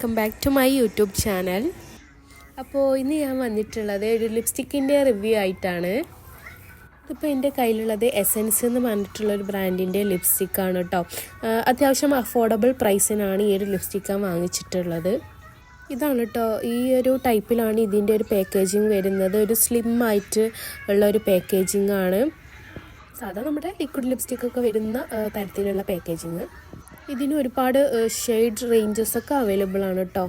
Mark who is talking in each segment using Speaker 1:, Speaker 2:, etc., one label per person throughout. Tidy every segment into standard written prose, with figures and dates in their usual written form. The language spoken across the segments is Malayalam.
Speaker 1: Welcome back to my YouTube channel. അപ്പോൾ ഇന്ന് ഞാൻ വന്നിട്ടുള്ളത് ഒരു ലിപ്സ്റ്റിക്കിൻ്റെ റിവ്യൂ ആയിട്ടാണ്. ഇതിപ്പോൾ എൻ്റെ കയ്യിലുള്ളത് എസൻസ് എന്ന് പറഞ്ഞിട്ടുള്ളൊരു ബ്രാൻഡിൻ്റെ ലിപ്സ്റ്റിക്കാണ് കേട്ടോ. അത്യാവശ്യം അഫോർഡബിൾ പ്രൈസിനാണ് ഈ ഒരു ലിപ്സ്റ്റിക്ക് വാങ്ങിച്ചിട്ടുള്ളത്. ഇതാണ് കേട്ടോ, ഈ ഒരു ടൈപ്പിലാണ് ഇതിൻ്റെ ഒരു പാക്കേജിങ് വരുന്നത്. ഒരു സ്ലിം ആയിട്ട് ഉള്ള ഒരു പാക്കേജിങ് ആണ്. സാധാ നമ്മുടെ ലിക്വിഡ് ലിപ്സ്റ്റിക്കൊക്കെ വരുന്ന തരത്തിലുള്ള പാക്കേജിങ്. ഇതിന് ഒരുപാട് ഷെയ്ഡ് റേഞ്ചസൊക്കെ അവൈലബിൾ ആണ് കേട്ടോ.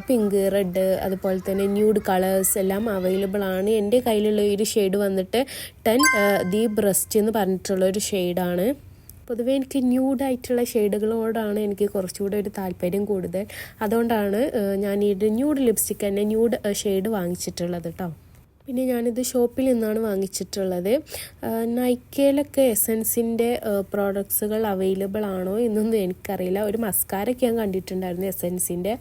Speaker 1: പിങ്ക്, റെഡ്, അതുപോലെ തന്നെ ന്യൂഡ് കളേഴ്സ് എല്ലാം അവൈലബിൾ ആണ്. എൻ്റെ കയ്യിലുള്ള ഒരു ഷെയ്ഡ് വന്നിട്ട് 10 ദി ബ്രസ്റ്റ് എന്ന് പറഞ്ഞിട്ടുള്ളൊരു ഷെയ്ഡാണ്. പൊതുവേ എനിക്ക് ന്യൂഡായിട്ടുള്ള ഷെയ്ഡുകളോടാണ് എനിക്ക് കുറച്ചുകൂടെ ഒരു താല്പര്യം കൂടുതൽ. അതുകൊണ്ടാണ് ഞാൻ ഈ ന്യൂഡ് ലിപ്സ്റ്റിക്ക് തന്നെ ന്യൂഡ് ഷെയ്ഡ് വാങ്ങിച്ചിട്ടുള്ളത് കേട്ടോ. പിന്നെ ഞാനിത് ഷോപ്പിൽ നിന്നാണ് വാങ്ങിച്ചിട്ടുള്ളത്. നൈക്കയിലൊക്കെ എസൻസിൻ്റെ പ്രോഡക്ട്സുകൾ അവൈലബിൾ ആണോ എന്നൊന്നും എനിക്കറിയില്ല. ഒരു മസ്കാരയൊക്കെ ഞാൻ കണ്ടിട്ടുണ്ടായിരുന്നു എസൻസിൻ്റെ.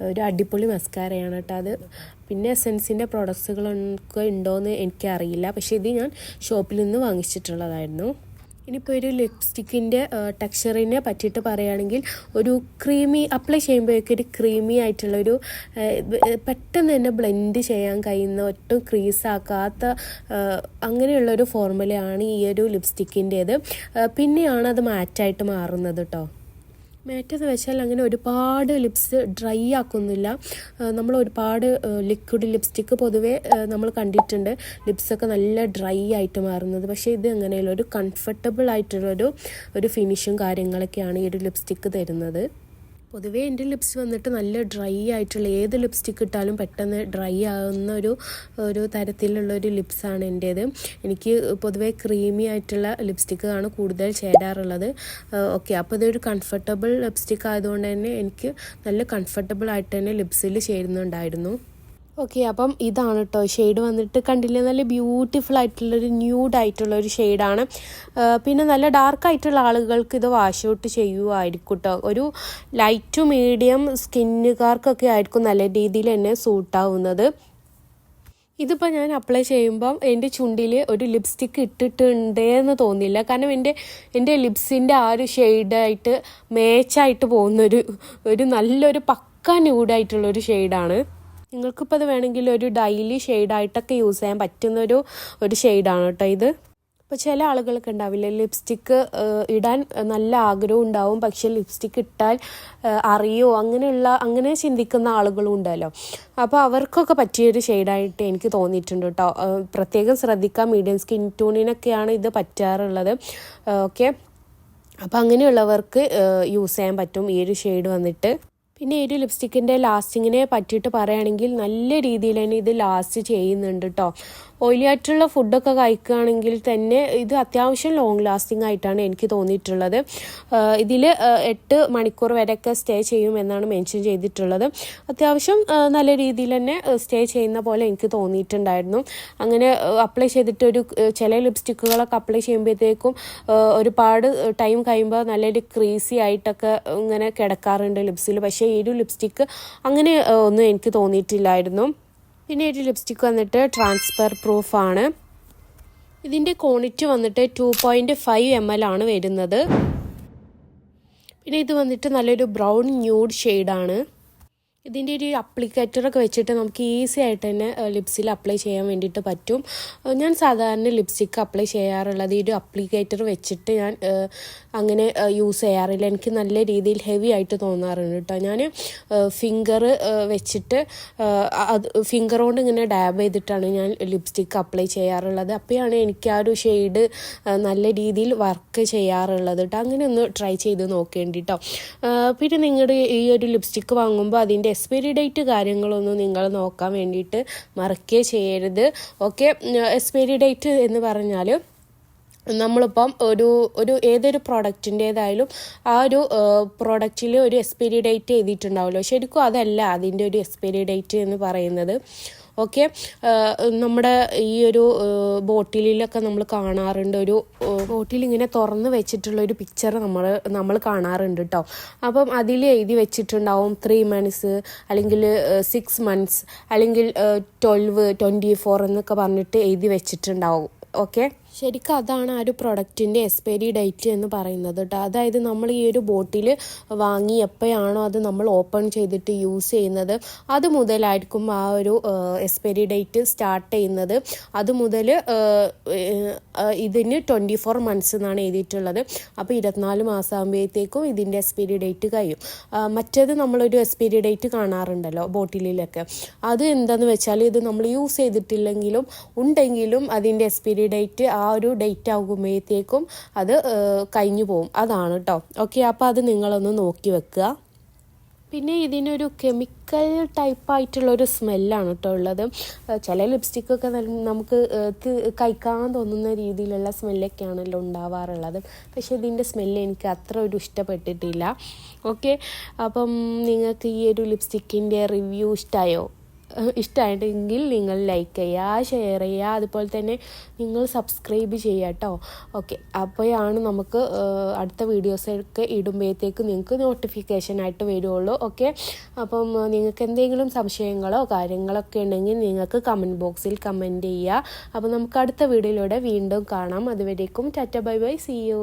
Speaker 1: ഒരു അടിപൊളി മസ്കാരയാണ് കേട്ടോ അത്. പിന്നെ എസൻസിൻ്റെ പ്രോഡക്ട്സുകളൊക്കെ ഉണ്ടോയെന്ന് എനിക്കറിയില്ല. പക്ഷേ ഇത് ഞാൻ ഷോപ്പിൽ നിന്ന് വാങ്ങിച്ചിട്ടുള്ളതായിരുന്നു. ഇനിയിപ്പോൾ ഒരു ലിപ്സ്റ്റിക്കിൻ്റെ ടെക്സ്ചറിനെ പറ്റിയിട്ട് പറയുകയാണെങ്കിൽ ഒരു ക്രീമി, അപ്ലൈ ചെയ്യുമ്പോഴേക്കും ഒരു ക്രീമി ആയിട്ടുള്ളൊരു പെട്ടെന്ന് തന്നെ ബ്ലെൻഡ് ചെയ്യാൻ കഴിയുന്ന, ഒട്ടും ക്രീസാക്കാത്ത അങ്ങനെയുള്ളൊരു ഫോർമുലയാണ് ഈ ഒരു ലിപ്സ്റ്റിക്കിൻ്റേത്. പിന്നെയാണ് അത് മാറ്റായിട്ട് മാറുന്നത് കേട്ടോ. മാറ്റെന്ന് വെച്ചാൽ അങ്ങനെ ഒരുപാട് ലിപ്സ് ഡ്രൈ ആക്കുന്നില്ല. നമ്മൾ ഒരുപാട് ലിക്വിഡ് ലിപ്സ്റ്റിക്ക് പൊതുവേ നമ്മൾ കണ്ടിട്ടുണ്ട് ലിപ്സൊക്കെ നല്ല ഡ്രൈ ആയിട്ട് മാറുന്നത്. പക്ഷേ ഇത് അങ്ങനെയല്ല, ഒരു കംഫർട്ടബിൾ ആയിട്ടുള്ളൊരു ഫിനിഷും കാര്യങ്ങളൊക്കെയാണ് ഈ ഒരു ലിപ്സ്റ്റിക്ക് തരുന്നത്. പൊതുവേ എൻ്റെ ലിപ്സ് വന്നിട്ട് നല്ല ഡ്രൈ ആയിട്ടുള്ള ഏത് ലിപ്സ്റ്റിക്ക് ഇട്ടാലും പെട്ടെന്ന് ഡ്രൈ ആകുന്ന ഒരു തരത്തിലുള്ളൊരു ലിപ്സാണ് എൻ്റേത്. എനിക്ക് പൊതുവേ ക്രീമി ആയിട്ടുള്ള ലിപ്സ്റ്റിക്കാണ് കൂടുതൽ ചേരാറുള്ളത്. ഓക്കെ, അപ്പോൾ ഇതൊരു കംഫർട്ടബിൾ ലിപ്സ്റ്റിക്ക് ആയതുകൊണ്ട് തന്നെ എനിക്ക് നല്ല കംഫർട്ടബിൾ ആയിട്ട് തന്നെ ലിപ്സിൽ ചേരുന്നുണ്ടായിരുന്നു. ഓക്കെ, അപ്പം ഇതാണ് കേട്ടോ ഷെയ്ഡ് വന്നിട്ട്. കണ്ടില്ലേ, നല്ല ബ്യൂട്ടിഫുൾ ആയിട്ടുള്ളൊരു ന്യൂഡായിട്ടുള്ളൊരു ഷെയ്ഡാണ്. പിന്നെ നല്ല ഡാർക്കായിട്ടുള്ള ആളുകൾക്ക് ഇത് വാഷ് ഔട്ട് ചെയ്യുമായിരിക്കും കേട്ടോ. ഒരു ലൈറ്റ് ടു മീഡിയം സ്കിന്നുകാർക്കൊക്കെ ആയിരിക്കും നല്ല രീതിയിൽ തന്നെ സൂട്ടാവുന്നത്. ഇതിപ്പോൾ ഞാൻ അപ്ലൈ ചെയ്യുമ്പം എൻ്റെ ചുണ്ടിൽ ഒരു ലിപ്സ്റ്റിക്ക് ഇട്ടിട്ടുണ്ടെന്ന് തോന്നില്ല. കാരണം എൻ്റെ ലിപ്സിൻ്റെ ആ ഒരു ഷെയ്ഡായിട്ട് മാച്ചായിട്ട് പോകുന്നൊരു നല്ലൊരു പക്ക ന്യൂഡായിട്ടുള്ളൊരു ഷെയ്ഡാണ്. നിങ്ങൾക്കിപ്പോൾ അത് വേണമെങ്കിൽ ഒരു ഡെയിലി ഷെയ്ഡായിട്ടൊക്കെ യൂസ് ചെയ്യാൻ പറ്റുന്നൊരു ഷെയ്ഡാണ് കേട്ടോ ഇത്. ഇപ്പോൾ ചില ആളുകൾക്ക് ഉണ്ടാവില്ല, ലിപ്സ്റ്റിക്ക് ഇടാൻ നല്ല ആഗ്രഹം ഉണ്ടാവും, പക്ഷേ ലിപ്സ്റ്റിക്ക് ഇട്ടാൽ അങ്ങനെ ചിന്തിക്കുന്ന ആളുകളും ഉണ്ടല്ലോ. അപ്പോൾ അവർക്കൊക്കെ പറ്റിയൊരു ഷെയ്ഡായിട്ട് എനിക്ക് തോന്നിയിട്ടുണ്ട് കേട്ടോ. പ്രത്യേകം ശ്രദ്ധിക്കാം, മീഡിയം സ്കിൻ ടോണിനൊക്കെയാണ് ഇത് പറ്റാറുള്ളത്. ഓക്കെ, അപ്പോൾ അങ്ങനെയുള്ളവർക്ക് യൂസ് ചെയ്യാൻ പറ്റും ഈ ഒരു ഷെയ്ഡ് വന്നിട്ട്. പിന്നെ ഈ ഒരു ലിപ്സ്റ്റിക്കിൻ്റെ ലാസ്റ്റിങ്ങിനെ പറ്റിയിട്ട് പറയുകയാണെങ്കിൽ നല്ല രീതിയിൽ തന്നെ ഇത് ലാസ്റ്റ് ചെയ്യുന്നുണ്ട് കേട്ടോ. ഓയിലി ആയിട്ടുള്ള ഫുഡൊക്കെ കഴിക്കുകയാണെങ്കിൽ തന്നെ ഇത് അത്യാവശ്യം ലോങ് ലാസ്റ്റിംഗ് ആയിട്ടാണ് എനിക്ക് തോന്നിയിട്ടുള്ളത്. ഇതിൽ 8 മണിക്കൂർ വരെയൊക്കെ സ്റ്റേ ചെയ്യുമെന്നാണ് മെൻഷൻ ചെയ്തിട്ടുള്ളത്. അത്യാവശ്യം നല്ല രീതിയിൽ തന്നെ സ്റ്റേ ചെയ്യുന്ന പോലെ എനിക്ക് തോന്നിയിട്ടുണ്ടായിരുന്നു. അങ്ങനെ അപ്ലൈ ചെയ്തിട്ട് ചില ലിപ്സ്റ്റിക്കുകളൊക്കെ അപ്ലൈ ചെയ്യുമ്പോഴത്തേക്കും ഒരുപാട് ടൈം കഴിയുമ്പോൾ നല്ലൊരു ക്രീസി ആയിട്ടൊക്കെ ഇങ്ങനെ കിടക്കാറുണ്ട് ലിപ്സിൽ. പക്ഷേ ഈ ഒരു ലിപ്സ്റ്റിക്ക് അങ്ങനെ ഒന്നും എനിക്ക് തോന്നിയിട്ടില്ലായിരുന്നു. പിന്നെ ഒരു ലിപ്സ്റ്റിക്ക് വന്നിട്ട് ട്രാൻസ്ഫർ പ്രൂഫാണ്. ഇതിൻ്റെ ക്വാണ്ടിറ്റി വന്നിട്ട് 2.5 ml ആണ് വരുന്നത്. പിന്നെ ഇത് വന്നിട്ട് നല്ലൊരു ബ്രൗൺ ന്യൂഡ് ഷെയ്ഡാണ്. ഇതിൻ്റെ ഒരു അപ്ലിക്കേറ്ററൊക്കെ വെച്ചിട്ട് നമുക്ക് ഈസി ആയിട്ട് തന്നെ ലിപ്സിൽ അപ്ലൈ ചെയ്യാൻ വേണ്ടിയിട്ട് പറ്റും. ഞാൻ സാധാരണ ലിപ്സ്റ്റിക്ക് അപ്ലൈ ചെയ്യാറുള്ളത് ഈ ഒരു അപ്ലിക്കേറ്റർ വെച്ചിട്ട് ഞാൻ അങ്ങനെ യൂസ് ചെയ്യാറില്ല. എനിക്ക് നല്ല രീതിയിൽ ഹെവി ആയിട്ട് തോന്നാറുണ്ട് കേട്ടോ. ഞാൻ ഫിംഗർ വെച്ചിട്ട് ഫിംഗർ കൊണ്ട് ഇങ്ങനെ ഡാബ് ചെയ്തിട്ടാണ് ഞാൻ ലിപ്സ്റ്റിക്ക് അപ്ലൈ ചെയ്യാറുള്ളത്. അപ്പോഴാണ് എനിക്ക് ആ ഒരു ഷെയ്ഡ് നല്ല രീതിയിൽ വർക്ക് ചെയ്യാറുള്ളത് കേട്ടോ. അങ്ങനെ ഒന്ന് ട്രൈ ചെയ്ത് നോക്കേണ്ടി കേട്ടോ. പിന്നെ നിങ്ങളുടെ ഈ ഒരു ലിപ്സ്റ്റിക്ക് വാങ്ങുമ്പോൾ അതിൻ്റെ എക്സ്പയറി ഡേറ്റ് കാര്യങ്ങളൊന്നും നിങ്ങൾ നോക്കാൻ വേണ്ടിയിട്ട് മറക്കേ ചെയ്യരുത്. ഓക്കെ, എക്സ്പയറി ഡേറ്റ് എന്ന് പറഞ്ഞാൽ നമ്മളിപ്പം ഏതൊരു പ്രോഡക്റ്റിൻ്റേതായാലും ആ ഒരു പ്രോഡക്റ്റിൽ ഒരു എക്സ്പയറി ഡേറ്റ് എഴുതിയിട്ടുണ്ടാവുമല്ലോ. ശരിക്കും അതല്ല അതിൻ്റെ ഒരു എക്സ്പയറി ഡേറ്റ് എന്ന് പറയുന്നത്. ഓക്കെ, നമ്മുടെ ഈ ഒരു ബോട്ടിലൊക്കെ നമ്മൾ കാണാറുണ്ട്, ഒരു ബോട്ടിൽ ഇങ്ങനെ തുറന്ന് വെച്ചിട്ടുള്ളൊരു പിക്ചർ നമ്മൾ കാണാറുണ്ട് കേട്ടോ. അപ്പം അതിൽ എഴുതി വെച്ചിട്ടുണ്ടാവും 3 months അല്ലെങ്കിൽ 6 months അല്ലെങ്കിൽ 12, 24 എന്നൊക്കെ പറഞ്ഞിട്ട് എഴുതി വെച്ചിട്ടുണ്ടാവും. ഓക്കെ, ശരിക്കും അതാണ് ആ ഒരു പ്രൊഡക്റ്റിൻ്റെ എക്സ്പയറി ഡേറ്റ് എന്ന് പറയുന്നത് കേട്ടോ. അതായത് നമ്മൾ ഈ ഒരു ബോട്ടിൽ വാങ്ങി എപ്പോഴാണോ അത് നമ്മൾ ഓപ്പൺ ചെയ്തിട്ട് യൂസ് ചെയ്യുന്നത് അത് മുതലായിരിക്കും ആ ഒരു എക്സ്പയറി ഡേറ്റ് സ്റ്റാർട്ട് ചെയ്യുന്നത്. അത് മുതൽ ഇതിന് 24 months എന്നാണ് എഴുതിയിട്ടുള്ളത്. അപ്പോൾ 24 മാസമാകുമ്പോഴത്തേക്കും ഇതിൻ്റെ എക്സ്പയറി ഡേറ്റ് കഴിയും. മറ്റേത് നമ്മളൊരു എക്സ്പയറി ഡേറ്റ് കാണാറുണ്ടല്ലോ ബോട്ടിലിലൊക്കെ, അത് എന്താണെന്ന് വെച്ചാൽ ഇത് നമ്മൾ യൂസ് ചെയ്തിട്ടില്ലെങ്കിലും ഉണ്ടെങ്കിലും അതിൻ്റെ എക്സ്പയറി ഡേറ്റ് ആ ഒരു ഡേറ്റ് ആകുമ്പോഴത്തേക്കും അത് കഴിഞ്ഞു പോകും. അതാണ് കേട്ടോ. ഓക്കെ, അപ്പോൾ അത് നിങ്ങളൊന്ന് നോക്കി വെക്കുക. പിന്നെ ഇതിനൊരു കെമിക്കൽ ടൈപ്പായിട്ടുള്ളൊരു സ്മെല്ലാണ് കേട്ടോ ഉള്ളത്. ചില ലിപ്സ്റ്റിക്കൊക്കെ നമുക്ക് കഴിക്കാൻ തോന്നുന്ന രീതിയിലുള്ള സ്മെല്ലൊക്കെയാണല്ലോ ഉണ്ടാവാറുള്ളത്. പക്ഷേ ഇതിൻ്റെ സ്മെല്ല് എനിക്ക് അത്ര ഒരു ഇഷ്ടപ്പെട്ടിട്ടില്ല. ഓക്കെ, അപ്പം നിങ്ങൾക്ക് ഈ ഒരു ലിപ്സ്റ്റിക്കിൻ്റെ റിവ്യൂ ഇഷ്ടമായിട്ടെങ്കിൽ നിങ്ങൾ ലൈക്ക് ചെയ്യുക, ഷെയർ ചെയ്യുക, അതുപോലെ തന്നെ നിങ്ങൾ സബ്സ്ക്രൈബ് ചെയ്യുക കേട്ടോ. ഓക്കെ, അപ്പോഴാണ് നമുക്ക് അടുത്ത വീഡിയോസൊക്കെ ഇടുമ്പോഴത്തേക്ക് നിങ്ങൾക്ക് നോട്ടിഫിക്കേഷനായിട്ട് വരുള്ളൂ. ഓക്കെ, അപ്പം നിങ്ങൾക്ക് എന്തെങ്കിലും സംശയങ്ങളോ കാര്യങ്ങളൊക്കെ ഉണ്ടെങ്കിൽ നിങ്ങൾക്ക് കമൻറ്റ് ബോക്സിൽ കമൻറ്റ് ചെയ്യുക. അപ്പോൾ നമുക്ക് അടുത്ത വീഡിയോയിലൂടെ വീണ്ടും കാണാം. അതുവരേക്കും tata bye bye, see U.